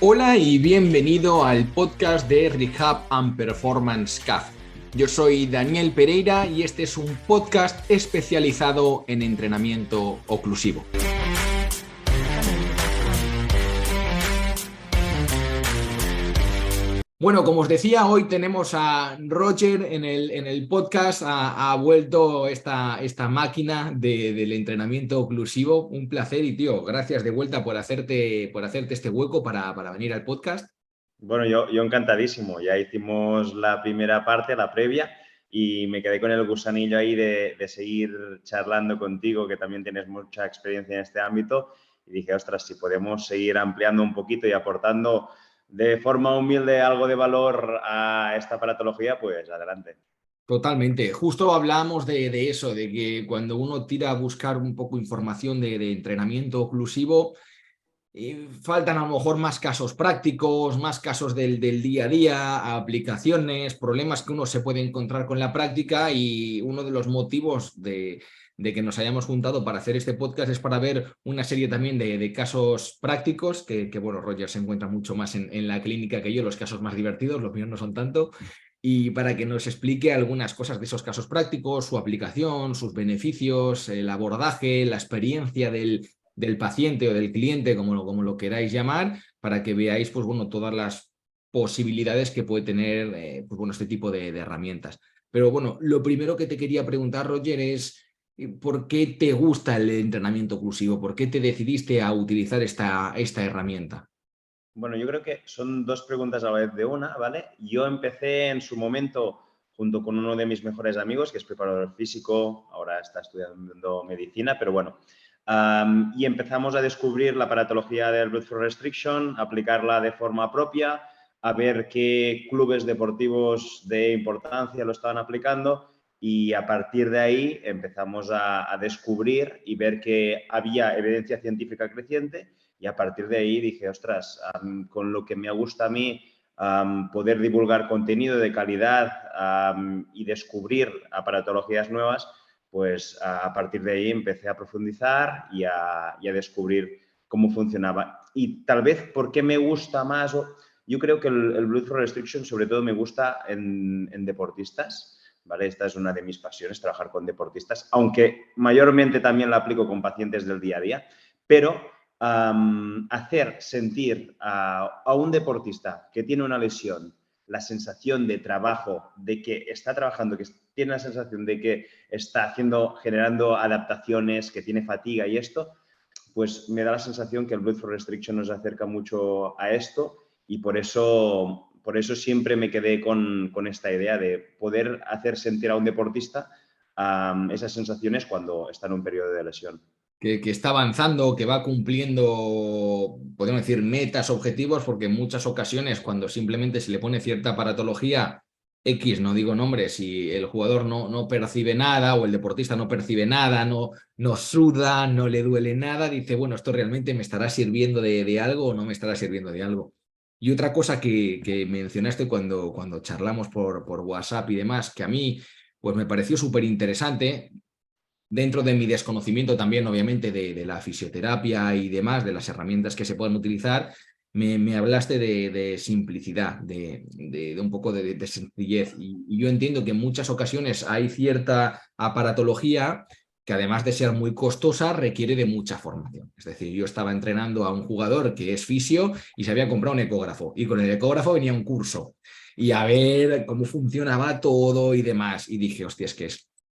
Hola y bienvenido al podcast de Rehab and Performance CAF. Yo soy Daniel Pereira y este es un podcast especializado en entrenamiento oclusivo. Bueno, como os decía, hoy tenemos a Roger en el podcast. Ha vuelto esta máquina del entrenamiento oclusivo. Un placer y, tío, gracias de vuelta por hacerte este hueco para venir al podcast. Bueno, yo encantadísimo. Ya hicimos la primera parte, la previa, y me quedé con el gusanillo ahí de seguir charlando contigo, que también tienes mucha experiencia en este ámbito. Y dije, ostras, si podemos seguir ampliando un poquito y aportando de forma humilde algo de valor a esta aparatología, pues adelante. Totalmente. Justo hablábamos de eso, de que cuando uno tira a buscar un poco información de entrenamiento oclusivo, faltan a lo mejor más casos prácticos, más casos del día a día, aplicaciones, problemas que uno se puede encontrar con la práctica, y uno de los motivos de que nos hayamos juntado para hacer este podcast es para ver una serie también de casos prácticos, que bueno, Roger se encuentra mucho más en la clínica que yo, los casos más divertidos, los míos no son tanto, y para que nos explique algunas cosas de esos casos prácticos, su aplicación, sus beneficios, el abordaje, la experiencia del paciente o del cliente, como lo queráis llamar, para que veáis pues, bueno, todas las posibilidades que puede tener pues, bueno, este tipo de herramientas. Pero bueno, lo primero que te quería preguntar, Roger, es ¿por qué te gusta el entrenamiento oclusivo? ¿Por qué te decidiste a utilizar esta herramienta? Bueno, yo creo que son dos preguntas a la vez de una, ¿vale? Yo empecé en su momento junto con uno de mis mejores amigos, que es preparador físico, ahora está estudiando medicina, pero bueno. Y empezamos a descubrir la aparatología del Blood Flow Restriction, aplicarla de forma propia, a ver qué clubes deportivos de importancia lo estaban aplicando, y a partir de ahí empezamos a descubrir y ver que había evidencia científica creciente. Y a partir de ahí dije, ostras, con lo que me gusta a mí, poder divulgar contenido de calidad y descubrir aparatologías nuevas, pues a partir de ahí empecé a profundizar y a descubrir cómo funcionaba. Y tal vez, ¿por qué me gusta más? Yo creo que el Blood Flow Restriction sobre todo me gusta en deportistas. ¿Vale? Esta es una de mis pasiones, trabajar con deportistas, aunque mayormente también la aplico con pacientes del día a día, pero hacer sentir a un deportista que tiene una lesión la sensación de trabajo, de que está trabajando, que tiene la sensación de que está generando adaptaciones, que tiene fatiga y esto, pues me da la sensación que el Blood Flow Restriction nos acerca mucho a esto, y por eso siempre me quedé con esta idea de poder hacer sentir a un deportista esas sensaciones cuando está en un periodo de lesión. Que está avanzando, que va cumpliendo, podemos decir, metas, objetivos, porque en muchas ocasiones cuando simplemente se le pone cierta aparatología X, no digo nombres, si el jugador no percibe nada o el deportista no percibe nada, no suda, no le duele nada, dice, bueno, esto realmente me estará sirviendo de algo o no me estará sirviendo de algo. Y otra cosa que mencionaste cuando charlamos por WhatsApp y demás, que a mí pues me pareció súper interesante, dentro de mi desconocimiento también, obviamente, de la fisioterapia y demás, de las herramientas que se pueden utilizar, me hablaste de simplicidad, de un poco de sencillez. Y yo entiendo que en muchas ocasiones hay cierta aparatología que, además de ser muy costosa, requiere de mucha formación. Es decir, yo estaba entrenando a un jugador que es fisio y se había comprado un ecógrafo, y con el ecógrafo venía un curso y a ver cómo funcionaba todo y demás. Y dije, hostia, es que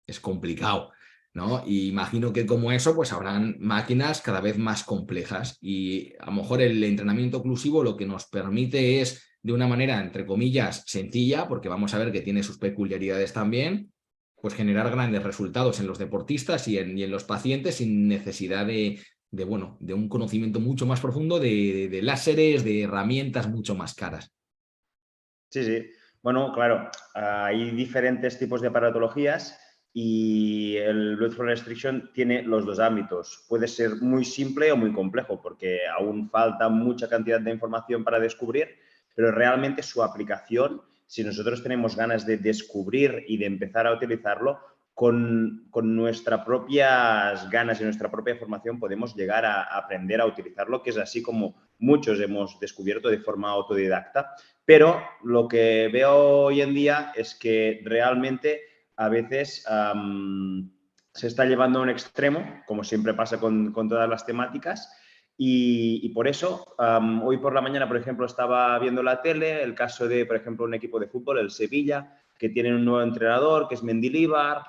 es complicado, ¿no? Y imagino que como eso, pues habrán máquinas cada vez más complejas, y a lo mejor el entrenamiento oclusivo lo que nos permite es, de una manera, entre comillas, sencilla, porque vamos a ver que tiene sus peculiaridades también, pues generar grandes resultados en los deportistas y en los pacientes sin necesidad bueno, de un conocimiento mucho más profundo de láseres, de herramientas mucho más caras. Sí, sí. Bueno, claro, hay diferentes tipos de aparatologías y el Blood Flow Restriction tiene los dos ámbitos. Puede ser muy simple o muy complejo porque aún falta mucha cantidad de información para descubrir, pero realmente su aplicación, si nosotros tenemos ganas de descubrir y de empezar a utilizarlo, con nuestras propias ganas y nuestra propia formación podemos llegar a aprender a utilizarlo, que es así como muchos hemos descubierto de forma autodidacta. Pero lo que veo hoy en día es que realmente a veces se está llevando a un extremo, como siempre pasa con todas las temáticas, y por eso hoy por la mañana, por ejemplo, estaba viendo la tele el caso de, por ejemplo, un equipo de fútbol, el Sevilla, que tiene un nuevo entrenador, que es Mendilibar,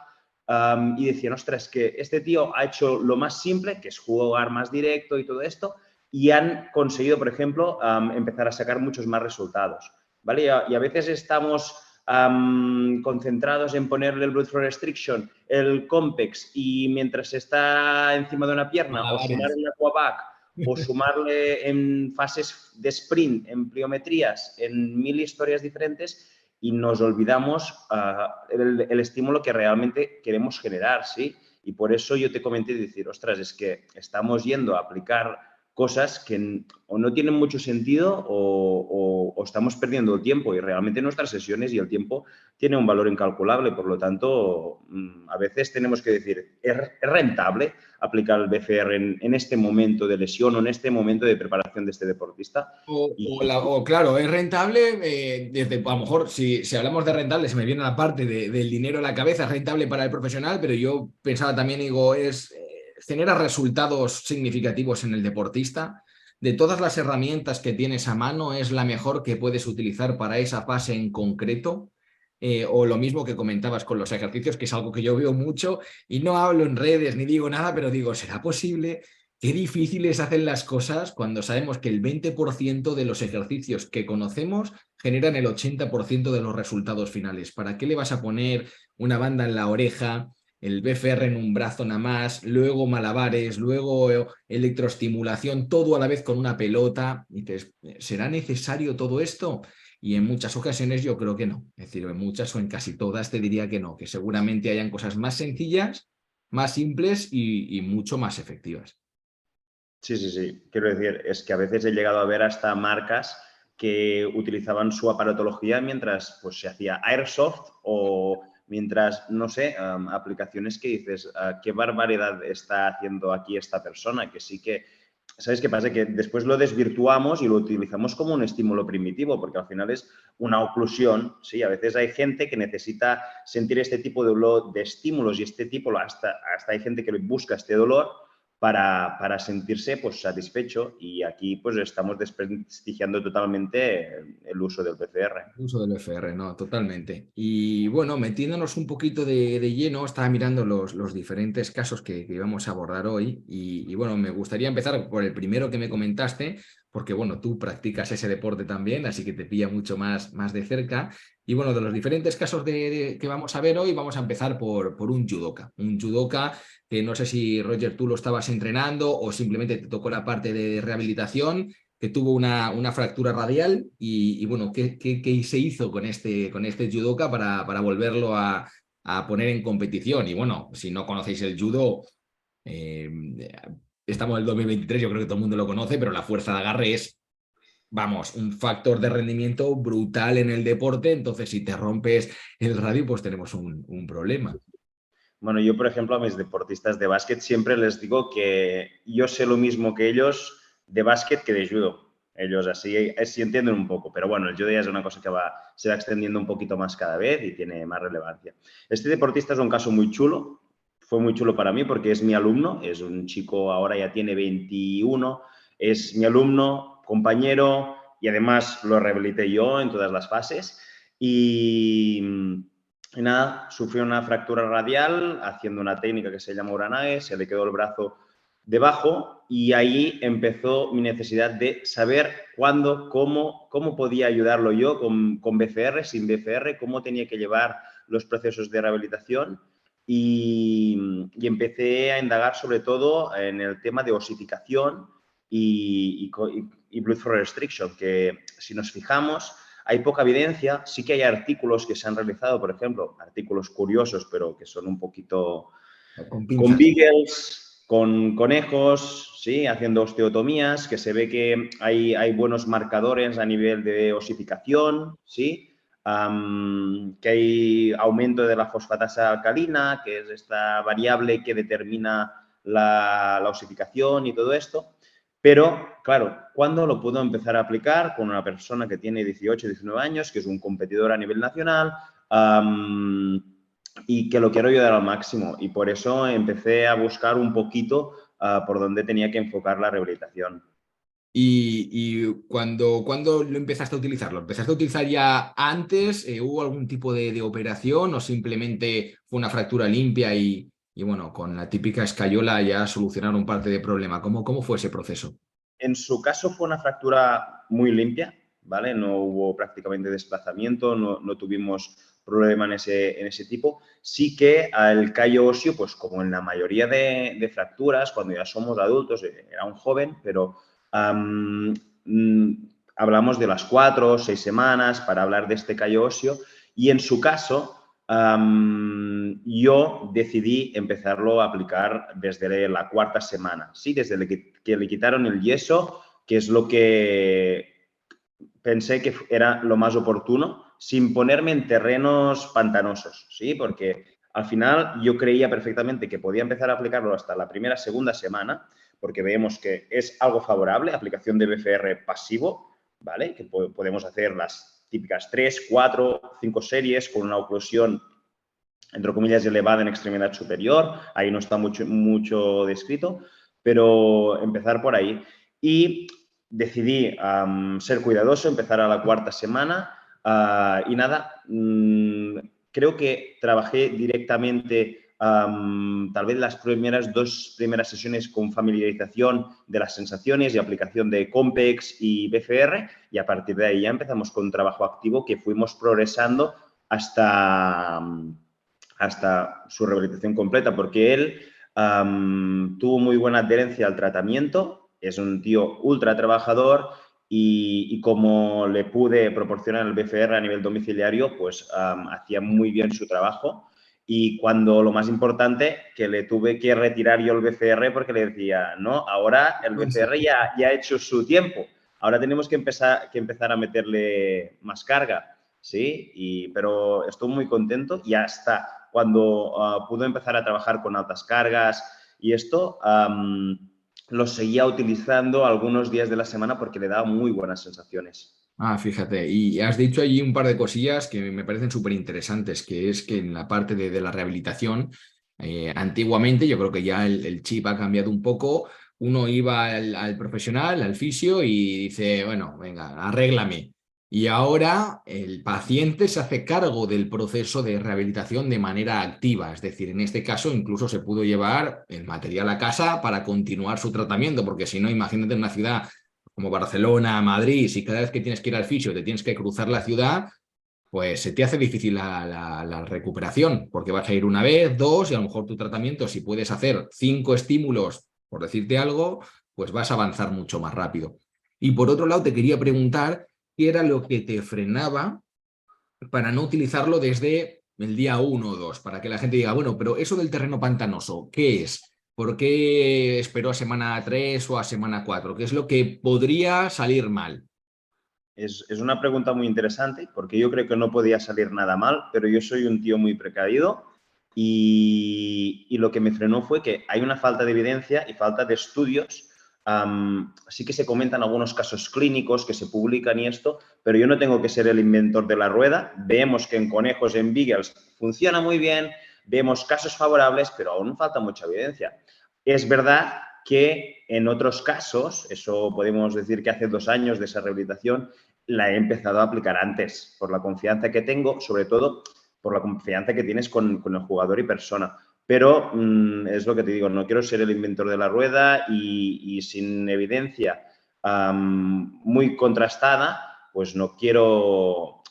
y decían, ostras, que este tío ha hecho lo más simple, que es jugar más directo y todo esto, y han conseguido, por ejemplo, empezar a sacar muchos más resultados, ¿vale? Y a veces estamos concentrados en ponerle el Blood Flow Restriction, el Compex, y mientras está encima de una pierna, o sumar el Aquabac, o sumarle en fases de sprint, en pliometrías, en 1000 historias diferentes, y nos olvidamos el estímulo que realmente queremos generar, ¿sí? Y por eso yo te comenté decir, ostras, es que estamos yendo a aplicar cosas que o no tienen mucho sentido o estamos perdiendo el tiempo, y realmente nuestras sesiones y el tiempo tiene un valor incalculable. Por lo tanto, a veces tenemos que decir, ¿es rentable aplicar el BCR en este momento de lesión o en este momento de preparación de este deportista? O claro, es rentable, desde, a lo mejor si hablamos de rentable se me viene la parte del dinero a la cabeza, es rentable para el profesional, pero yo pensaba también, digo, genera resultados significativos en el deportista. De todas las herramientas que tienes a mano, ¿es la mejor que puedes utilizar para esa fase en concreto? O lo mismo que comentabas con los ejercicios, que es algo que yo veo mucho y no hablo en redes ni digo nada, pero digo, ¿será posible? Qué difíciles hacen las cosas cuando sabemos que el 20% de los ejercicios que conocemos generan el 80% de los resultados finales. ¿Para qué le vas a poner una banda en la oreja, el BFR en un brazo nada más, luego malabares, luego electroestimulación, todo a la vez con una pelota? Y dices, ¿será necesario todo esto? Y en muchas ocasiones yo creo que no. Es decir, en muchas o en casi todas te diría que no, que seguramente hayan cosas más sencillas, más simples y mucho más efectivas. Sí, sí, sí. Quiero decir, es que a veces he llegado a ver hasta marcas que utilizaban su aparatología mientras pues, se hacía airsoft o mientras, no sé, aplicaciones que dices, qué barbaridad está haciendo aquí esta persona, que sí que, ¿sabes qué pasa? Que después lo desvirtuamos y lo utilizamos como un estímulo primitivo, porque al final es una oclusión, ¿sí? A veces hay gente que necesita sentir este tipo de estímulos y este tipo, hasta hay gente que busca este dolor para sentirse pues, satisfecho, y aquí pues estamos desprestigiando totalmente el uso del PCR. Uso del FR, no, totalmente. Y bueno, metiéndonos un poquito de lleno, estaba mirando los diferentes casos que íbamos a abordar hoy y bueno, me gustaría empezar por el primero que me comentaste, porque bueno, tú practicas ese deporte también, así que te pilla mucho más de cerca. Y bueno, de los diferentes casos que vamos a ver hoy, vamos a empezar por un judoka. Un judoka que no sé si, Roger, tú lo estabas entrenando o simplemente te tocó la parte de rehabilitación, que tuvo una fractura radial y bueno, ¿qué se hizo con este judoka para volverlo a poner en competición? Y bueno, si no conocéis el judo, eh, estamos en el 2023, yo creo que todo el mundo lo conoce, pero la fuerza de agarre es, vamos, un factor de rendimiento brutal en el deporte, entonces si te rompes el radio, pues tenemos un problema. Bueno, yo, por ejemplo, a mis deportistas de básquet siempre les digo que yo sé lo mismo que ellos de básquet que de judo. Ellos así entienden un poco, pero bueno, el judo ya es una cosa que se va extendiendo un poquito más cada vez y tiene más relevancia. Este deportista es un caso muy chulo, fue muy chulo para mí porque es mi alumno, es un chico, ahora ya tiene 21, es mi alumno, compañero, y además lo rehabilité yo en todas las fases. Y nada, sufrió una fractura radial haciendo una técnica que se llama Uranage, se le quedó el brazo debajo, y ahí empezó mi necesidad de saber cuándo, cómo podía ayudarlo yo con BCR, sin BCR, cómo tenía que llevar los procesos de rehabilitación, y empecé a indagar sobre todo en el tema de osificación y blood flow restriction, que si nos fijamos hay poca evidencia. Sí que hay artículos que se han realizado, por ejemplo, artículos curiosos, pero que son un poquito Con con pinzas. beagles, con conejos, ¿sí? Haciendo osteotomías, que se ve que hay buenos marcadores a nivel de osificación, ¿sí? que hay aumento de la fosfatasa alcalina, que es esta variable que determina la osificación y todo esto. Pero, claro, ¿cuándo lo puedo empezar a aplicar? Con una persona que tiene 18, 19 años, que es un competidor a nivel nacional y que lo quiero ayudar al máximo. Y por eso empecé a buscar un poquito por dónde tenía que enfocar la rehabilitación. Y cuando lo empezaste a utilizar, ¿lo empezaste a utilizar ya antes? ¿Hubo algún tipo de operación o simplemente fue una fractura limpia y bueno, con la típica escayola ya solucionaron parte del problema? ¿Cómo fue ese proceso? En su caso fue una fractura muy limpia, ¿vale? No hubo prácticamente desplazamiento, no tuvimos problema en ese tipo. Sí que el callo óseo, pues como en la mayoría de fracturas, cuando ya somos adultos, era un joven, pero hablamos de las 4 o 6 semanas para hablar de este callo óseo y en su caso yo decidí empezarlo a aplicar desde la 4ª semana, ¿sí? Desde que le quitaron el yeso, que es lo que pensé que era lo más oportuno, sin ponerme en terrenos pantanosos, ¿sí? Porque al final yo creía perfectamente que podía empezar a aplicarlo hasta la primera, segunda semana, porque vemos que es algo favorable, aplicación de BFR pasivo, ¿vale? Que podemos hacer las típicas 3, 4, 5 series con una oclusión, entre comillas, elevada en extremidad superior. Ahí no está mucho descrito, pero empezar por ahí. Y decidí ser cuidadoso, empezar a la 4ª semana y nada, creo que trabajé directamente tal vez las dos primeras sesiones con familiarización de las sensaciones y aplicación de Compex y BFR y a partir de ahí ya empezamos con un trabajo activo que fuimos progresando hasta su rehabilitación completa, porque él tuvo muy buena adherencia al tratamiento, es un tío ultra trabajador y como le pude proporcionar el BFR a nivel domiciliario, pues hacía muy bien su trabajo. Y cuando lo más importante, que le tuve que retirar yo el BFR porque le decía, no, ahora el BFR ya ha hecho su tiempo, ahora tenemos que empezar a meterle más carga, ¿sí? Pero estoy muy contento y hasta cuando pudo empezar a trabajar con altas cargas y esto, lo seguía utilizando algunos días de la semana porque le daba muy buenas sensaciones. Ah, fíjate, y has dicho allí un par de cosillas que me parecen súper interesantes, que es que en la parte de la rehabilitación, antiguamente, yo creo que ya el chip ha cambiado un poco, uno iba al profesional, al fisio, y dice, bueno, venga, arréglame. Y ahora el paciente se hace cargo del proceso de rehabilitación de manera activa, es decir, en este caso incluso se pudo llevar el material a casa para continuar su tratamiento, porque si no, imagínate en una ciudad como Barcelona, Madrid, si cada vez que tienes que ir al fisio te tienes que cruzar la ciudad, pues se te hace difícil la recuperación, porque vas a ir una vez, dos, y a lo mejor tu tratamiento, si puedes hacer 5 estímulos, por decirte algo, pues vas a avanzar mucho más rápido. Y por otro lado, te quería preguntar qué era lo que te frenaba para no utilizarlo desde el día 1 o 2, para que la gente diga, bueno, pero eso del terreno pantanoso, ¿qué es? ¿Por qué esperó a semana 3 o a semana 4? ¿Qué es lo que podría salir mal? Es una pregunta muy interesante porque yo creo que no podía salir nada mal, pero yo soy un tío muy precavido y lo que me frenó fue que hay una falta de evidencia y falta de estudios. Sí que se comentan algunos casos clínicos que se publican y esto, pero yo no tengo que ser el inventor de la rueda. Vemos que en conejos, en beagles, funciona muy bien, vemos casos favorables, pero aún falta mucha evidencia. Es verdad que en otros casos, eso podemos decir que hace 2 años de esa rehabilitación, la he empezado a aplicar antes, por la confianza que tengo, sobre todo por la confianza que tienes con el jugador y persona. Pero es lo que te digo, no quiero ser el inventor de la rueda y sin evidencia muy contrastada, pues no quiero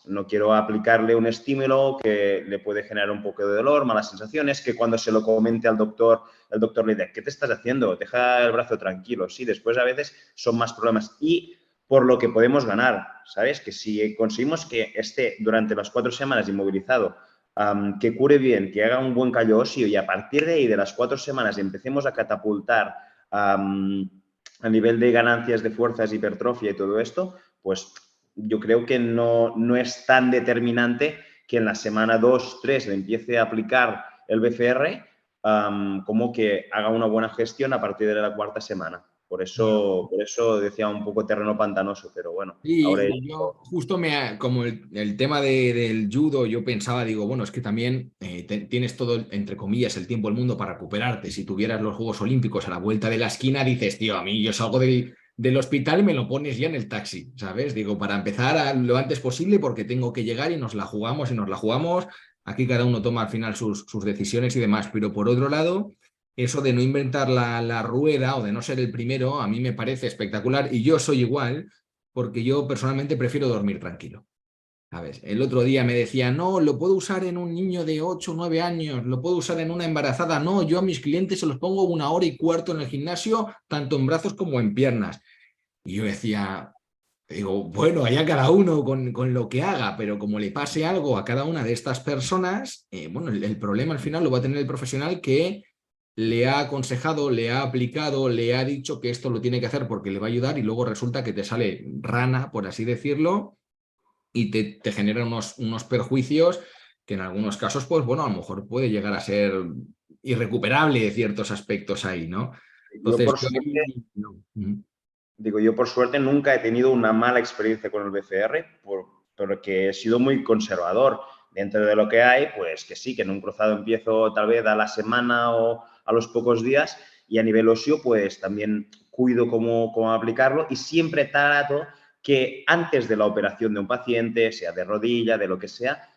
aplicarle un estímulo que le puede generar un poco de dolor, malas sensaciones, que cuando se lo comente al doctor, el doctor le dice, ¿qué te estás haciendo? Deja el brazo tranquilo. Sí, después a veces son más problemas. Y por lo que podemos ganar, ¿sabes? Que si conseguimos que esté durante las 4 semanas inmovilizado, que cure bien, que haga un buen callo óseo y a partir de ahí, de las 4 semanas, empecemos a catapultar a nivel de ganancias de fuerzas, hipertrofia y todo esto, pues yo creo que no es tan determinante que en la semana 2, 3 le empiece a aplicar el BCR, como que haga una buena gestión a partir de la cuarta semana. Por eso decía un poco terreno pantanoso, pero bueno, ahora... Y yo justo como el tema del judo, yo pensaba, digo, bueno, es que también tienes todo, entre comillas, el tiempo del mundo para recuperarte. Si tuvieras los Juegos Olímpicos a la vuelta de la esquina, dices, tío, a mí yo salgo del hospital y me lo pones ya en el taxi, ¿sabes? Digo, para empezar lo antes posible porque tengo que llegar y nos la jugamos y nos la jugamos. Aquí cada uno toma al final sus decisiones y demás, pero por otro lado... Eso de no inventar la rueda o de no ser el primero, a mí me parece espectacular y yo soy igual porque yo personalmente prefiero dormir tranquilo. ¿Sabes? El otro día me decía, no, lo puedo usar en un niño de 8 o 9 años, lo puedo usar en una embarazada. No, yo a mis clientes se los pongo 1 hora y cuarto en el gimnasio, tanto en brazos como en piernas. Y yo decía, digo, bueno, allá cada uno con lo que haga, pero como le pase algo a cada una de estas personas, bueno, el problema al final lo va a tener el profesional que le ha aconsejado, le ha aplicado, le ha dicho que esto lo tiene que hacer porque le va a ayudar y luego resulta que te sale rana, por así decirlo, y te genera unos perjuicios que en algunos casos, pues bueno, a lo mejor puede llegar a ser irrecuperable de ciertos aspectos ahí, ¿no? Yo Entonces, por yo suerte, ahí, no. digo, yo por suerte nunca he tenido una mala experiencia con el BCR porque he sido muy conservador. Dentro de lo que hay, pues que sí, que en un cruzado empiezo tal vez a la semana o a los pocos días y a nivel óseo, pues también cuido cómo aplicarlo y siempre trato que antes de la operación de un paciente, sea de rodilla, de lo que sea,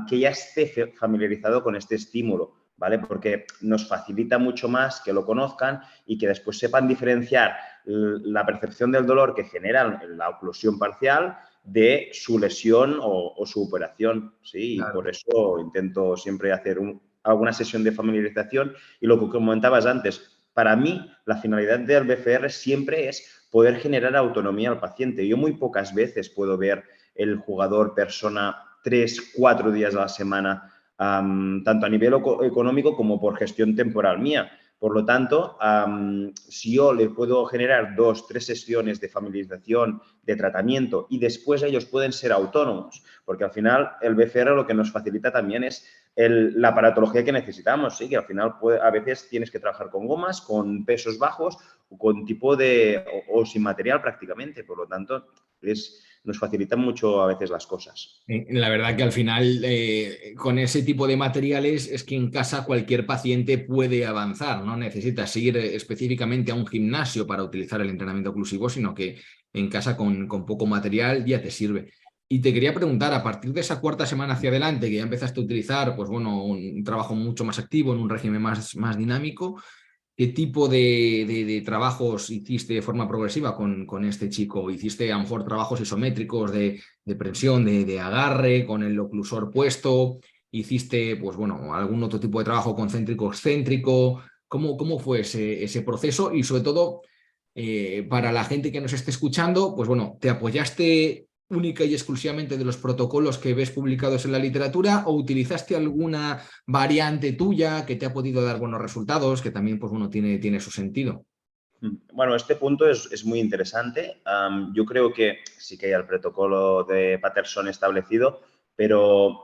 que ya esté familiarizado con este estímulo, ¿vale? Porque nos facilita mucho más que lo conozcan y que después sepan diferenciar la percepción del dolor que genera la oclusión parcial de su lesión o su operación, ¿sí? Y por Claro. eso intento siempre hacer alguna sesión de familiarización. Y lo que comentabas antes, para mí la finalidad del BCR siempre es poder generar autonomía al paciente. Yo muy pocas veces puedo ver el jugador persona 3, 4 días a la semana, tanto a nivel económico como por gestión temporal mía. Por lo tanto, si yo le puedo generar 2, 3 sesiones de familiarización, de tratamiento y después ellos pueden ser autónomos, porque al final el BCR lo que nos facilita también es la aparatología que necesitamos, ¿sí? Que al final a veces tienes que trabajar con gomas, con pesos bajos o con tipo de... o sin material prácticamente. Por lo tanto, nos facilitan mucho a veces las cosas. La verdad que al final con ese tipo de materiales es que en casa cualquier paciente puede avanzar, no necesitas ir específicamente a un gimnasio para utilizar el entrenamiento oclusivo, sino que en casa con poco material ya te sirve. Y te quería preguntar, a partir de esa cuarta semana hacia adelante, que ya empezaste a utilizar, pues bueno, un trabajo mucho más activo, en un régimen más dinámico, ¿qué tipo de trabajos hiciste de forma progresiva con este chico? ¿Hiciste a lo mejor trabajos isométricos de presión, de agarre, con el oclusor puesto? ¿Hiciste, pues bueno, algún otro tipo de trabajo concéntrico-excéntrico? ¿Cómo fue ese proceso? Y sobre todo, para la gente que nos esté escuchando, pues bueno, ¿te apoyaste única y exclusivamente de los protocolos que ves publicados en la literatura o utilizaste alguna variante tuya que te ha podido dar buenos resultados, que también, pues bueno, tiene su sentido? Bueno, este punto es muy interesante. Yo creo que sí que hay el protocolo de Patterson establecido, pero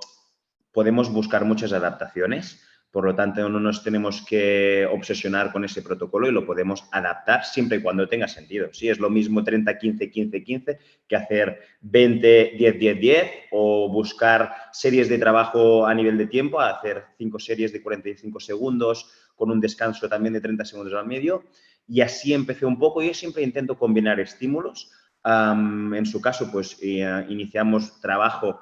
podemos buscar muchas adaptaciones. Por lo tanto, no nos tenemos que obsesionar con ese protocolo y lo podemos adaptar siempre y cuando tenga sentido. Sí, es lo mismo 30-15-15-15 que hacer 20-10-10-10 o buscar series de trabajo a nivel de tiempo, hacer 5 series de 45 segundos con un descanso también de 30 segundos al medio. Y así empecé un poco. Yo siempre intento combinar estímulos. En su caso, pues iniciamos trabajo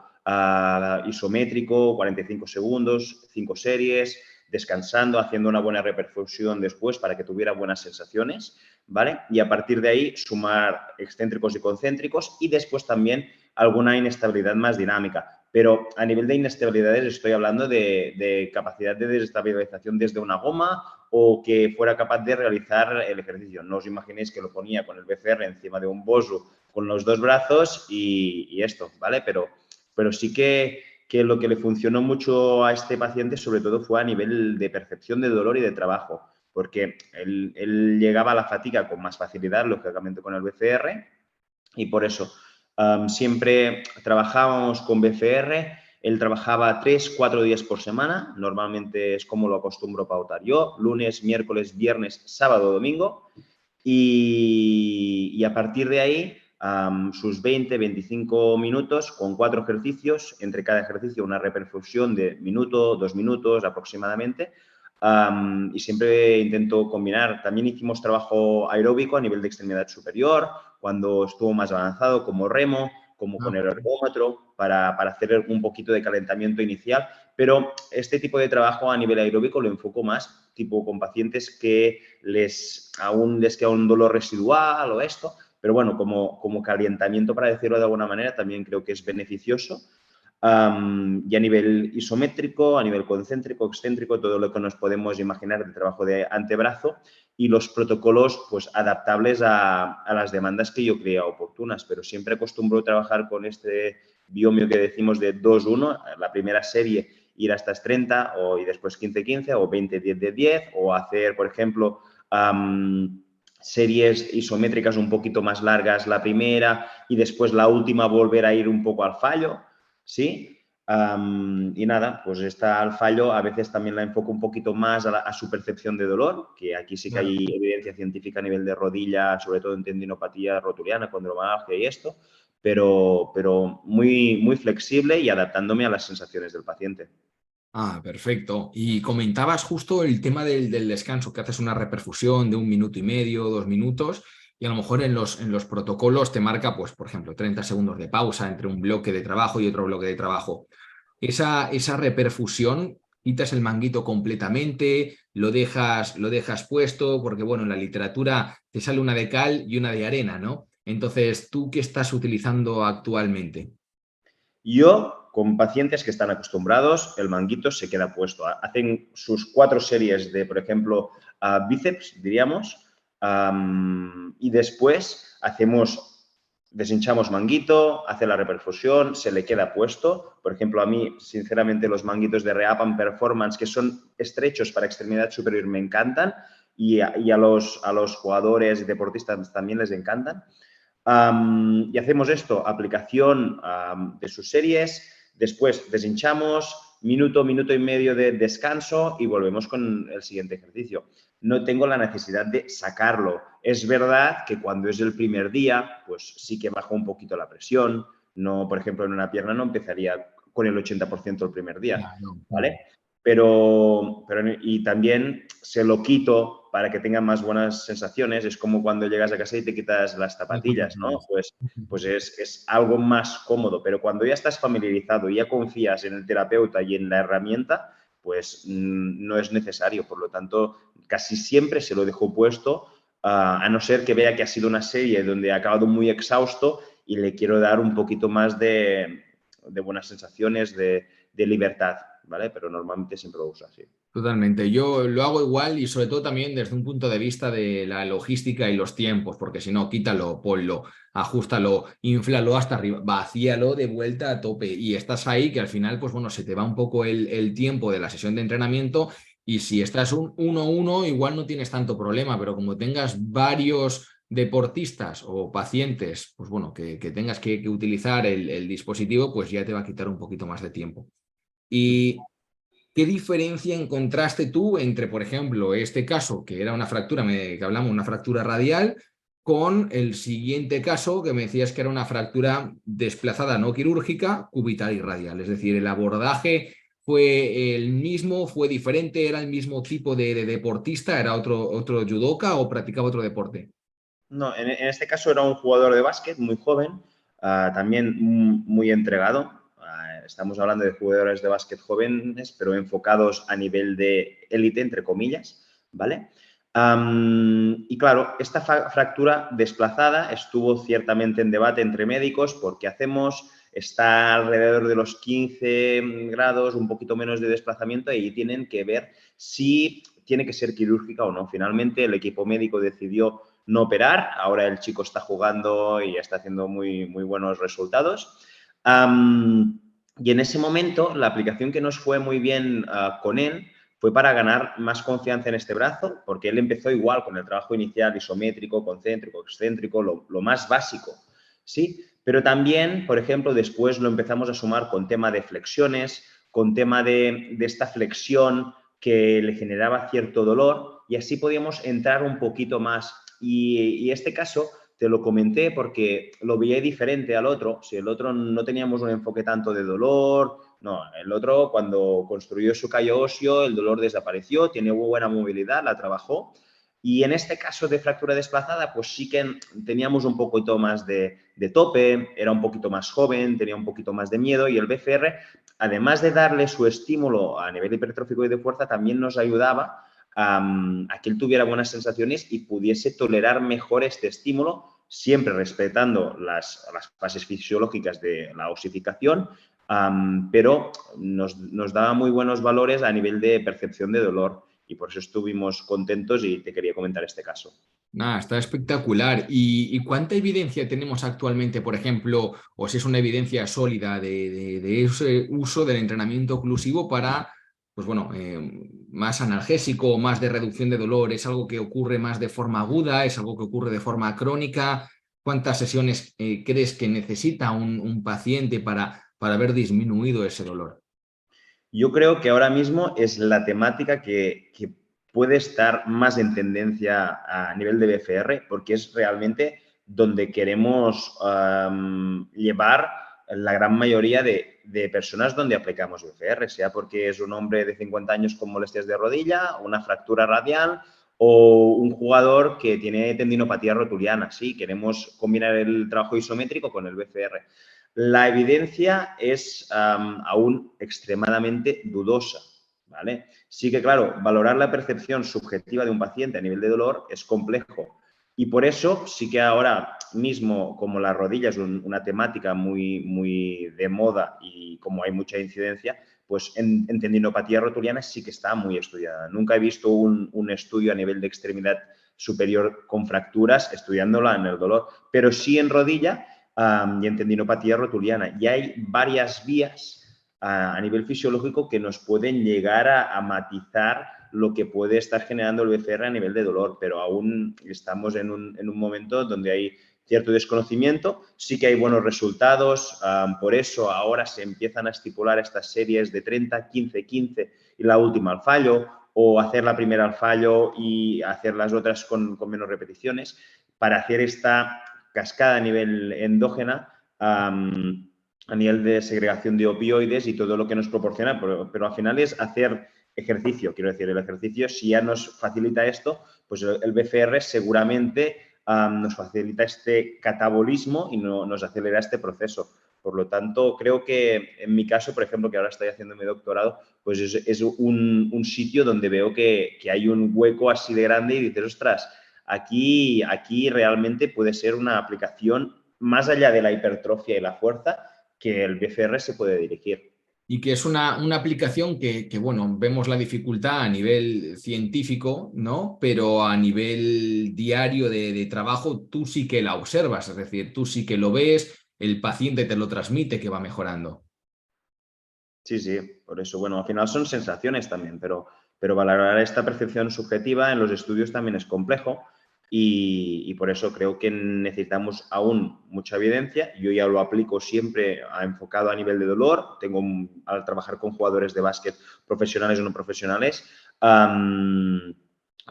isométrico, 45 segundos, 5 series, descansando, haciendo una buena reperfusión después para que tuviera buenas sensaciones, ¿vale? Y a partir de ahí sumar excéntricos y concéntricos y después también alguna inestabilidad más dinámica. Pero a nivel de inestabilidades estoy hablando de capacidad de desestabilización desde una goma o que fuera capaz de realizar el ejercicio. No os imaginéis que lo ponía con el BCR encima de un bosu con los 2 brazos y esto, ¿vale? Pero sí que lo que le funcionó mucho a este paciente sobre todo fue a nivel de percepción de dolor y de trabajo, porque él llegaba a la fatiga con más facilidad, lógicamente con el BCR, y por eso Siempre trabajábamos con BCR. Él trabajaba 3-4 días por semana. Normalmente es como lo acostumbro a pautar yo. Lunes, miércoles, viernes, sábado, domingo. Y a partir de ahí, sus 20-25 minutos con 4 ejercicios. Entre cada ejercicio una reperfusión de minuto, 2 minutos aproximadamente. Y siempre intento combinar. También hicimos trabajo aeróbico a nivel de extremidad superior, cuando estuvo más avanzado, como remo, como con el ergómetro, para hacer un poquito de calentamiento inicial. Pero este tipo de trabajo a nivel aeróbico lo enfoco más, tipo con pacientes que aún les queda un dolor residual o esto. Pero bueno, como calentamiento, para decirlo de alguna manera, también creo que es beneficioso. Y a nivel isométrico, a nivel concéntrico, excéntrico, todo lo que nos podemos imaginar del trabajo de antebrazo y los protocolos pues, adaptables a las demandas que yo creía oportunas. Pero siempre acostumbro trabajar con este biomio que decimos de 2-1, la primera serie ir hasta 30 y después 15-15 o 20-10-10 o hacer, por ejemplo, series isométricas un poquito más largas la primera y después la última volver a ir un poco al fallo. ¿Sí? Y nada, pues esta al fallo a veces también la enfoco un poquito más a su percepción de dolor, que aquí sí que hay evidencia científica a nivel de rodilla, sobre todo en tendinopatía rotuliana, condromalalgia y esto, pero muy, muy flexible y adaptándome a las sensaciones del paciente. Perfecto. Y comentabas justo el tema del descanso, que haces una reperfusión de 1,5 minutos, 2 minutos, y a lo mejor en los protocolos te marca, pues, por ejemplo, 30 segundos de pausa entre un bloque de trabajo y otro bloque de trabajo. Esa reperfusión, quitas el manguito completamente, lo dejas puesto, porque bueno, en la literatura te sale una de cal y una de arena, ¿no? Entonces, ¿tú qué estás utilizando actualmente? Yo, con pacientes que están acostumbrados, el manguito se queda puesto. Hacen sus 4 series de, por ejemplo, bíceps, diríamos, y después deshinchamos manguito, hace la reperfusión, se le queda puesto. Por ejemplo, a mí, sinceramente, los manguitos de Reapan Performance, que son estrechos para extremidad superior, me encantan y a los jugadores y deportistas también les encantan. Y hacemos esto, aplicación de sus series, después deshinchamos, minuto, minuto y medio de descanso y volvemos con el siguiente ejercicio. No tengo la necesidad de sacarlo. Es verdad que cuando es el primer día, pues sí que bajo un poquito la presión. No, por ejemplo, en una pierna no empezaría con el 80% el primer día, ¿vale? Y también se lo quito para que tenga más buenas sensaciones. Es como cuando llegas a casa y te quitas las zapatillas, ¿no? Pues es algo más cómodo. Pero cuando ya estás familiarizado y ya confías en el terapeuta y en la herramienta, pues no es necesario. Por lo tanto, casi siempre se lo dejo puesto, a no ser que vea que ha sido una serie donde ha acabado muy exhausto y le quiero dar un poquito más de buenas sensaciones, de libertad, ¿vale? Pero normalmente siempre lo uso así. Totalmente. Yo lo hago igual y sobre todo también desde un punto de vista de la logística y los tiempos, porque si no, quítalo, ponlo, ajustalo, inflalo hasta arriba, vacíalo de vuelta a tope y estás ahí que al final, pues bueno, se te va un poco el tiempo de la sesión de entrenamiento y si estás un 1-1 igual no tienes tanto problema, pero como tengas varios deportistas o pacientes, pues bueno, que tengas que utilizar el dispositivo, pues ya te va a quitar un poquito más de tiempo. Y ¿qué diferencia encontraste tú entre, por ejemplo, este caso, que era una fractura, que hablamos, una fractura radial, con el siguiente caso que me decías que era una fractura desplazada no quirúrgica, cubital y radial? Es decir, el abordaje fue el mismo, fue diferente, era el mismo tipo de deportista, era otro judoka o practicaba otro deporte. No, en este caso era un jugador de básquet muy joven, también muy entregado. Estamos hablando de jugadores de básquet jóvenes, pero enfocados a nivel de élite, entre comillas, ¿vale? Y claro, esta fractura desplazada estuvo ciertamente en debate entre médicos porque está alrededor de los 15 grados, un poquito menos de desplazamiento y tienen que ver si tiene que ser quirúrgica o no. Finalmente el equipo médico decidió no operar, ahora el chico está jugando y está haciendo muy, muy buenos resultados. Y en ese momento la aplicación que nos fue muy bien con él fue para ganar más confianza en este brazo, porque él empezó igual con el trabajo inicial, isométrico, concéntrico, excéntrico, lo más básico, ¿sí? Pero también, por ejemplo, después lo empezamos a sumar con tema de flexiones, con tema de esta flexión que le generaba cierto dolor y así podíamos entrar un poquito más. Y este caso te lo comenté porque lo veía diferente al otro. Si el otro no teníamos un enfoque tanto de dolor, no, el otro cuando construyó su callo óseo el dolor desapareció, tiene muy buena movilidad, la trabajó. Y en este caso de fractura desplazada, pues sí que teníamos un poquito más de tope, era un poquito más joven, tenía un poquito más de miedo y el BCR, además de darle su estímulo a nivel hipertrófico y de fuerza, también nos ayudaba a que él tuviera buenas sensaciones y pudiese tolerar mejor este estímulo, siempre respetando las fases fisiológicas de la osificación, pero nos daba muy buenos valores a nivel de percepción de dolor. Y por eso estuvimos contentos y te quería comentar este caso. Nada, está espectacular. ¿Y cuánta evidencia tenemos actualmente, por ejemplo, o si es una evidencia sólida de ese uso del entrenamiento oclusivo para, pues bueno, más analgésico, más de reducción de dolor? ¿Es algo que ocurre más de forma aguda? ¿Es algo que ocurre de forma crónica? ¿Cuántas sesiones crees que necesita un paciente para haber disminuido ese dolor? Yo creo que ahora mismo es la temática que puede estar más en tendencia a nivel de BFR porque es realmente donde queremos llevar la gran mayoría de personas donde aplicamos BFR, sea porque es un hombre de 50 años con molestias de rodilla, una fractura radial o un jugador que tiene tendinopatía rotuliana. Sí, queremos combinar el trabajo isométrico con el BFR. La evidencia es aún extremadamente dudosa, ¿vale? Sí que, claro, valorar la percepción subjetiva de un paciente a nivel de dolor es complejo y por eso sí que ahora mismo, como la rodilla es una temática muy de moda y como hay mucha incidencia, pues en tendinopatía rotuliana sí que está muy estudiada. Nunca he visto un estudio a nivel de extremidad superior con fracturas estudiándola en el dolor, pero sí en rodilla y en tendinopatía rotuliana. Y hay varias vías a nivel fisiológico que nos pueden llegar a matizar lo que puede estar generando el BCR a nivel de dolor, pero aún estamos en un momento donde hay cierto desconocimiento, sí que hay buenos resultados, por eso ahora se empiezan a estipular estas series de 30, 15, 15 y la última al fallo, o hacer la primera al fallo y hacer las otras con menos repeticiones, para hacer esta cascada a nivel endógena, a nivel de segregación de opioides y todo lo que nos proporciona, pero al final es hacer ejercicio, quiero decir, el ejercicio, si ya nos facilita esto, pues el BCR seguramente nos facilita este catabolismo y nos acelera este proceso. Por lo tanto, creo que en mi caso, por ejemplo, que ahora estoy haciendo mi doctorado, pues es un sitio donde veo que hay un hueco así de grande y dices, ostras, aquí realmente puede ser una aplicación más allá de la hipertrofia y la fuerza que el BCR se puede dirigir. Y que es una aplicación bueno, vemos la dificultad a nivel científico, ¿no? Pero a nivel diario de trabajo tú sí que la observas, es decir, tú sí que lo ves, el paciente te lo transmite que va mejorando. Sí, sí, por eso, bueno, al final son sensaciones también, pero valorar esta percepción subjetiva en los estudios también es complejo y por eso creo que necesitamos aún mucha evidencia. Yo ya lo aplico siempre enfocado a nivel de dolor. Al trabajar con jugadores de básquet profesionales o no profesionales,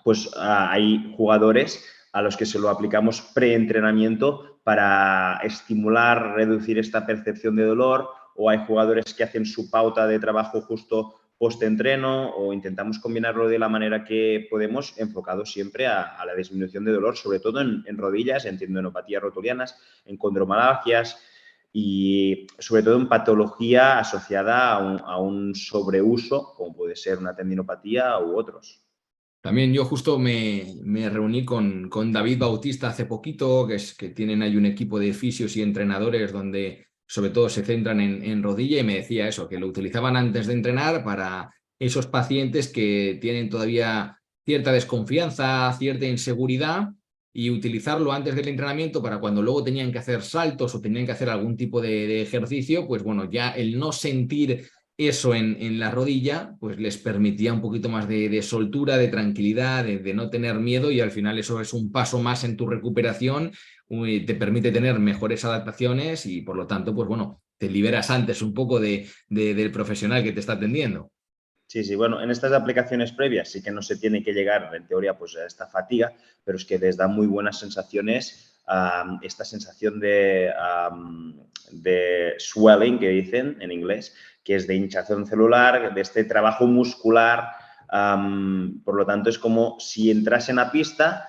pues hay jugadores a los que se lo aplicamos preentrenamiento para estimular, reducir esta percepción de dolor, o hay jugadores que hacen su pauta de trabajo justo post-entreno o intentamos combinarlo de la manera que podemos, enfocado siempre a la disminución de dolor, sobre todo en rodillas, en tendinopatías rotulianas, en condromalgias y sobre todo en patología asociada a un sobreuso, como puede ser una tendinopatía u otros. También yo justo me reuní con David Bautista hace poquito, que tienen ahí un equipo de fisios y entrenadores donde sobre todo se centran en rodilla y me decía eso, que lo utilizaban antes de entrenar para esos pacientes que tienen todavía cierta desconfianza, cierta inseguridad y utilizarlo antes del entrenamiento para cuando luego tenían que hacer saltos o tenían que hacer algún tipo de ejercicio, pues bueno, ya el no sentir eso en la rodilla, pues les permitía un poquito más de soltura, de tranquilidad, de no tener miedo y al final eso es un paso más en tu recuperación, te permite tener mejores adaptaciones y por lo tanto, pues bueno, te liberas antes un poco del profesional que te está atendiendo. Sí, sí, bueno, en estas aplicaciones previas sí que no se tiene que llegar, en teoría, pues a esta fatiga, pero es que les da muy buenas sensaciones, esta sensación de swelling, que dicen en inglés, que es de hinchazón celular, de este trabajo muscular. Por lo tanto, es como si entrasen a pista,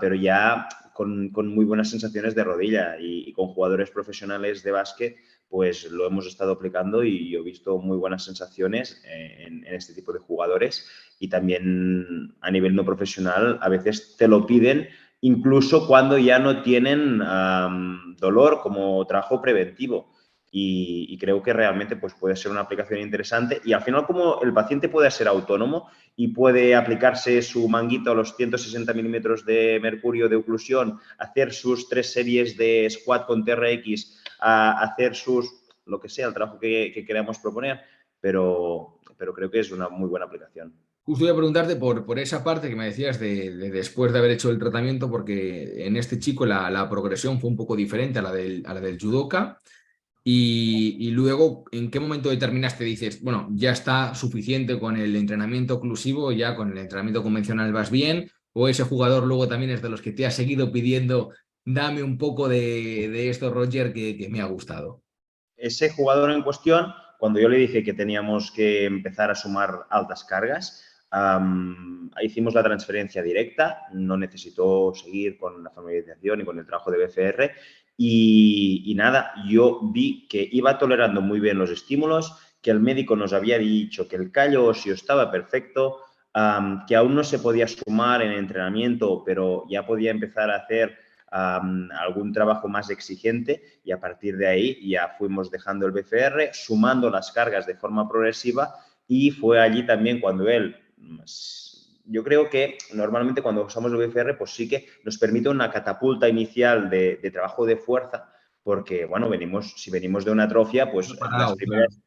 pero ya con muy buenas sensaciones de rodilla y con jugadores profesionales de básquet pues lo hemos estado aplicando y yo he visto muy buenas sensaciones en este tipo de jugadores y también a nivel no profesional a veces te lo piden incluso cuando ya no tienen dolor como trabajo preventivo. Y creo que realmente pues, puede ser una aplicación interesante y al final como el paciente puede ser autónomo y puede aplicarse su manguito a los 160 milímetros de mercurio de oclusión, hacer sus 3 series de squat con TRX, a hacer lo que sea, el trabajo que queramos proponer, pero creo que es una muy buena aplicación. Justo voy a preguntarte por esa parte que me decías de después de haber hecho el tratamiento, porque en este chico la progresión fue un poco diferente a la del judoka. Y luego, ¿en qué momento determinaste? Dices, bueno, ya está suficiente con el entrenamiento oclusivo, ya con el entrenamiento convencional vas bien, o ese jugador luego también es de los que te ha seguido pidiendo, dame un poco de esto, Roger, que me ha gustado. Ese jugador en cuestión, cuando yo le dije que teníamos que empezar a sumar altas cargas, hicimos la transferencia directa, no necesitó seguir con la familiarización y con el trabajo de BFR y nada, yo vi que iba tolerando muy bien los estímulos, que el médico nos había dicho que el callo óseo estaba perfecto, que aún no se podía sumar en entrenamiento, pero ya podía empezar a hacer algún trabajo más exigente y a partir de ahí ya fuimos dejando el BFR, sumando las cargas de forma progresiva y fue allí también cuando él, yo creo que normalmente cuando usamos el BFR pues sí que nos permite una catapulta inicial de trabajo de fuerza porque, bueno, si venimos de una atrofia, pues las Parado, claro. primeras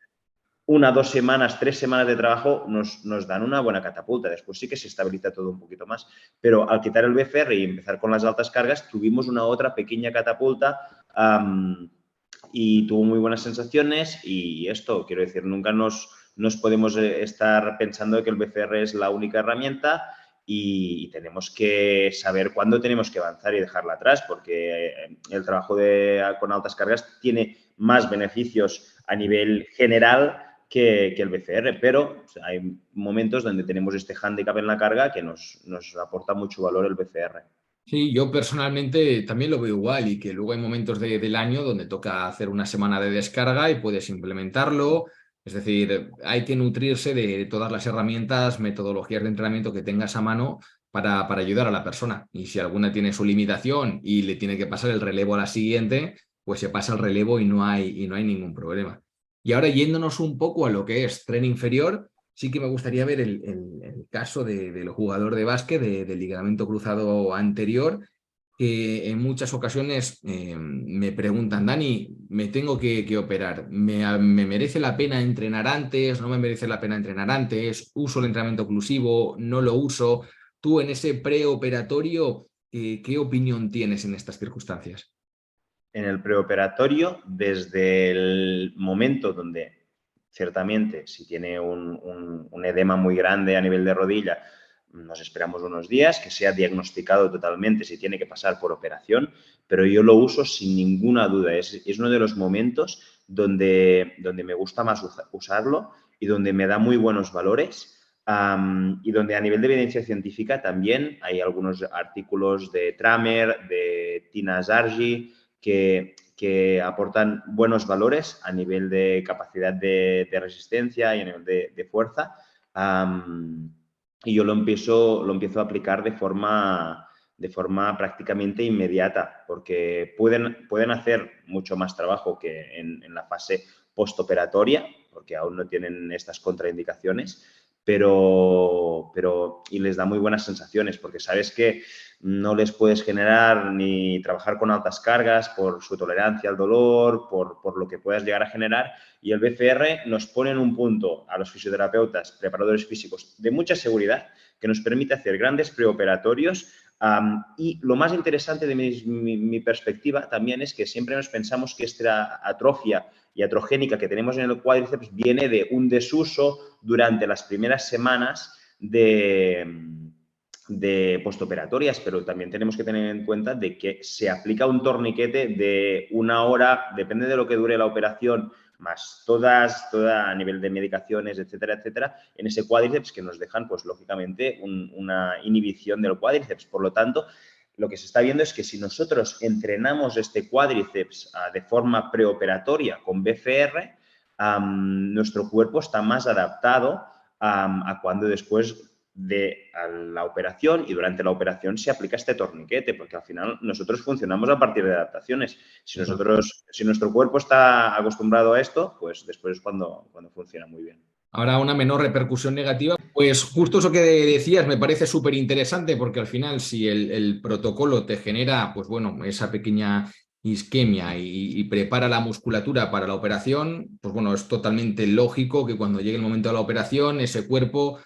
1, 2 semanas, 3 semanas de trabajo nos dan una buena catapulta. Después sí que se estabiliza todo un poquito más. Pero al quitar el BFR y empezar con las altas cargas, tuvimos una otra pequeña catapulta y tuvo muy buenas sensaciones. Y esto, quiero decir, nunca nos podemos estar pensando que el BFR es la única herramienta y tenemos que saber cuándo tenemos que avanzar y dejarla atrás, porque el trabajo con altas cargas tiene más beneficios a nivel general que el BCR, pero hay momentos donde tenemos este hándicap en la carga que nos aporta mucho valor el BCR. Sí, yo personalmente también lo veo igual y que luego hay momentos del año donde toca hacer una semana de descarga y puedes implementarlo. Es decir, hay que nutrirse de todas las herramientas, metodologías de entrenamiento que tengas a mano para ayudar a la persona. Y si alguna tiene su limitación y le tiene que pasar el relevo a la siguiente, pues se pasa el relevo y no hay ningún problema. Y ahora yéndonos un poco a lo que es tren inferior, sí que me gustaría ver el caso del jugador de básquet del ligamento cruzado anterior, que en muchas ocasiones me preguntan, Dani, me tengo que operar, ¿me merece la pena entrenar antes? ¿No me merece la pena entrenar antes? ¿Uso el entrenamiento oclusivo? ¿No lo uso? Tú en ese preoperatorio, ¿qué opinión tienes en estas circunstancias? En el preoperatorio, desde el momento donde ciertamente si tiene un edema muy grande a nivel de rodilla, nos esperamos unos días, que sea diagnosticado totalmente si tiene que pasar por operación, pero yo lo uso sin ninguna duda. Es uno de los momentos donde me gusta más usarlo y donde me da muy buenos valores. Y donde a nivel de evidencia científica también hay algunos artículos de Tramer, de Tina Zargi, que aportan buenos valores a nivel de capacidad de resistencia y a nivel de fuerza. Y yo lo empiezo a aplicar de forma prácticamente inmediata, porque pueden hacer mucho más trabajo que en la fase postoperatoria, porque aún no tienen estas contraindicaciones, y les da muy buenas sensaciones, porque sabes que no les puedes generar ni trabajar con altas cargas por su tolerancia al dolor, por lo que puedas llegar a generar. Y el BCR nos pone en un punto a los fisioterapeutas, preparadores físicos, de mucha seguridad, que nos permite hacer grandes preoperatorios. Y lo más interesante de mi perspectiva también es que siempre nos pensamos que esta atrofia iatrogénica que tenemos en el cuádriceps viene de un desuso durante las primeras semanas de postoperatorias, pero también tenemos que tener en cuenta de que se aplica un torniquete de 1 hora, depende de lo que dure la operación, más toda a nivel de medicaciones, etcétera, etcétera, en ese cuádriceps que nos dejan, pues, lógicamente, una inhibición del cuádriceps. Por lo tanto, lo que se está viendo es que si nosotros entrenamos este cuádriceps de forma preoperatoria con BCR, nuestro cuerpo está más adaptado a cuando después de la operación y durante la operación se aplica este torniquete, porque al final nosotros funcionamos a partir de adaptaciones. Si nuestro cuerpo está acostumbrado a esto, pues después es cuando funciona muy bien. Ahora una menor repercusión negativa. Pues justo eso que decías me parece súper interesante, porque al final si el protocolo te genera, pues bueno, esa pequeña isquemia y prepara la musculatura para la operación, pues bueno, es totalmente lógico que cuando llegue el momento de la operación ese cuerpo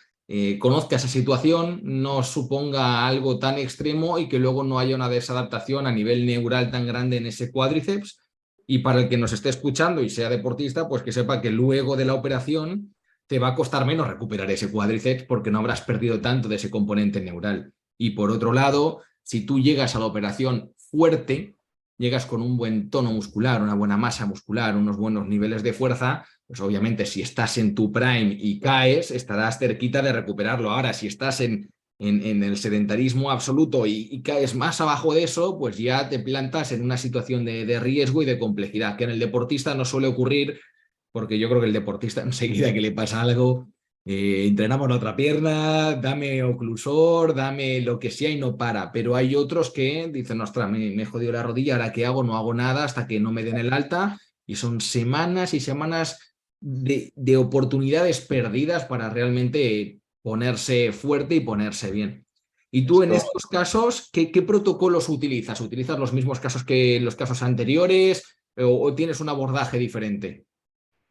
conozca esa situación, no suponga algo tan extremo y que luego no haya una desadaptación a nivel neural tan grande en ese cuádriceps. Y para el que nos esté escuchando y sea deportista, pues que sepa que luego de la operación te va a costar menos recuperar ese cuádriceps porque no habrás perdido tanto de ese componente neural. Y por otro lado, si tú llegas a la operación fuerte, llegas con un buen tono muscular, una buena masa muscular, unos buenos niveles de fuerza, pues obviamente si estás en tu prime y caes, estarás cerquita de recuperarlo. Ahora, si estás en el sedentarismo absoluto y caes más abajo de eso, pues ya te plantas en una situación de riesgo y de complejidad, que en el deportista no suele ocurrir, porque yo creo que el deportista enseguida que le pasa algo, entrenamos la otra pierna, dame oclusor, dame lo que sea y no para. Pero hay otros que dicen, ostras, me he jodido la rodilla, ¿ahora qué hago? No hago nada hasta que no me den el alta. Y son semanas y semanas de oportunidades perdidas para realmente ponerse fuerte y ponerse bien. Y tú en Esto estos casos, ¿qué protocolos utilizas? ¿Utilizas los mismos casos que en los casos anteriores o tienes un abordaje diferente?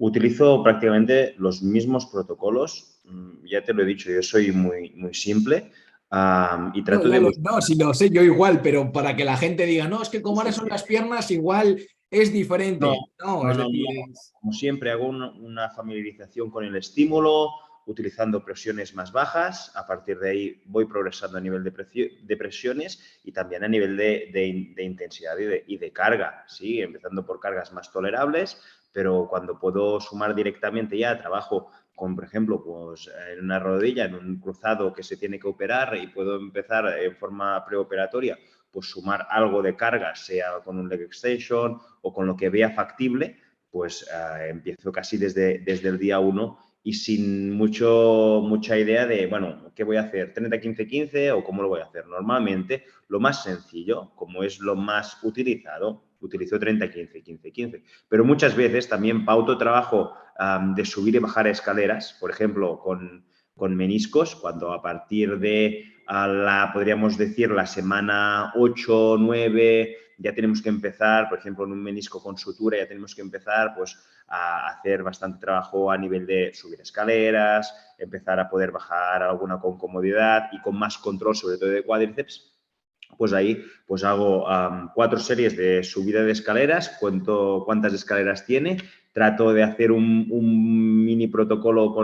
utilizo prácticamente los mismos protocolos. Ya te lo he dicho, yo soy muy, muy simple y No, trato de buscar. no, si lo sé yo igual, pero para que la gente diga, no, es que como Sí, ahora sí. son las piernas, igual es No, diferente. No, no, es no, decir, no. Como siempre, hago una familiarización con el estímulo, utilizando presiones más bajas. A partir de ahí voy progresando a nivel de presiones y también a nivel de intensidad y de carga. ¿Sí? Empezando por cargas más tolerables, pero cuando puedo sumar directamente ya trabajo con, por ejemplo, pues, en una rodilla, en un cruzado que se tiene que operar y puedo empezar en forma preoperatoria, pues sumar algo de carga, sea con un leg extension o con lo que vea factible, pues empiezo casi desde el día 1 y sin mucha idea de, bueno, ¿qué voy a hacer? ¿30-15-15 o cómo lo voy a hacer? Normalmente, lo más sencillo, como es lo más utilizado, utilizo 30-15-15-15. Pero muchas veces también pauto trabajo de subir y bajar escaleras, por ejemplo, con meniscos, cuando a partir de podríamos decir, la semana 8, 9, ya tenemos que empezar, por ejemplo, en un menisco con sutura, ya tenemos que empezar pues, a hacer bastante trabajo a nivel de subir escaleras, empezar a poder bajar alguna con comodidad y con más control, sobre todo de cuádriceps. Pues ahí pues hago 4 series de subida de escaleras, cuento cuántas escaleras tiene, trato de hacer un mini protocolo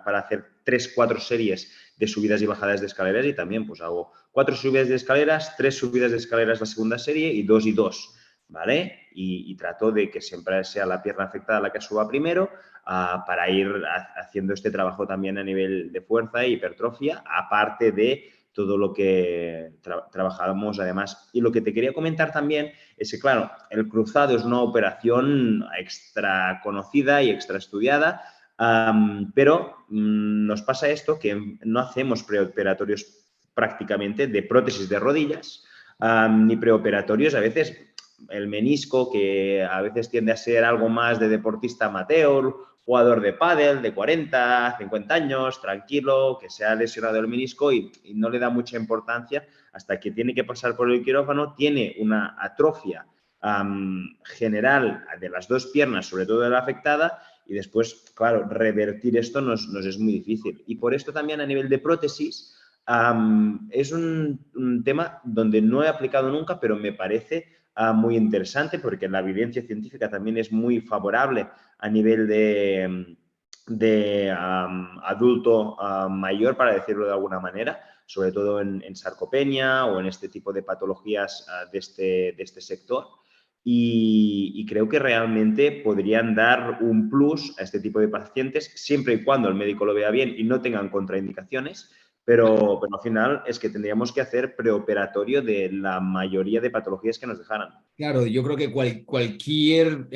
para hacer 3-4 series de subidas y bajadas de escaleras y también pues hago 4 subidas de escaleras, 3 subidas de escaleras la segunda serie y 2 y 2, ¿vale? Y trato de que siempre sea la pierna afectada la que suba primero para ir haciendo este trabajo también a nivel de fuerza e hipertrofia, aparte de todo lo que trabajábamos además. Y lo que te quería comentar también es que, claro, el cruzado es una operación extra conocida y extra estudiada, pero nos pasa esto que no hacemos preoperatorios prácticamente de prótesis de rodillas, ni preoperatorios a veces el menisco, que a veces tiende a ser algo más de deportista amateur, jugador de pádel de 40, 50 años, tranquilo, que se ha lesionado el menisco y no le da mucha importancia hasta que tiene que pasar por el quirófano, tiene una atrofia general de las dos piernas, sobre todo de la afectada, y después, claro, revertir esto nos es muy difícil. Y por esto también a nivel de prótesis es un tema donde no he aplicado nunca, pero me parece muy interesante porque la evidencia científica también es muy favorable a nivel de adulto mayor, para decirlo de alguna manera, sobre todo en sarcopenia o en este tipo de patologías de este sector. Y creo que realmente podrían dar un plus a este tipo de pacientes siempre y cuando el médico lo vea bien y no tengan contraindicaciones, pero al final es que tendríamos que hacer preoperatorio de la mayoría de patologías que nos dejaran. Claro, yo creo que cualquier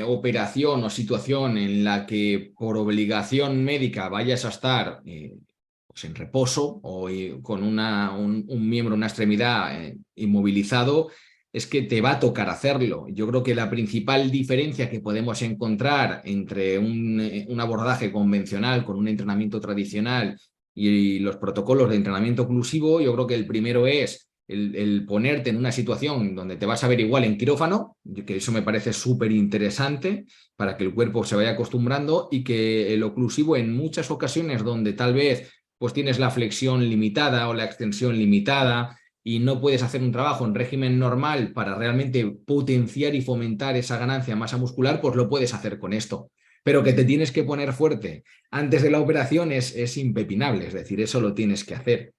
operación o situación en la que por obligación médica vayas a estar pues en reposo o con un miembro, una extremidad inmovilizado, es que te va a tocar hacerlo. Yo creo que la principal diferencia que podemos encontrar entre un abordaje convencional con un entrenamiento tradicional y los protocolos de entrenamiento oclusivo, yo creo que el primero es el ponerte en una situación donde te vas a ver igual en quirófano, que eso me parece súper interesante para que el cuerpo se vaya acostumbrando, y que el oclusivo en muchas ocasiones donde tal vez pues tienes la flexión limitada o la extensión limitada y no puedes hacer un trabajo en régimen normal para realmente potenciar y fomentar esa ganancia de masa muscular, pues lo puedes hacer con esto. Pero que te tienes que poner fuerte antes de la operación es impepinable, es decir, eso lo tienes que hacer.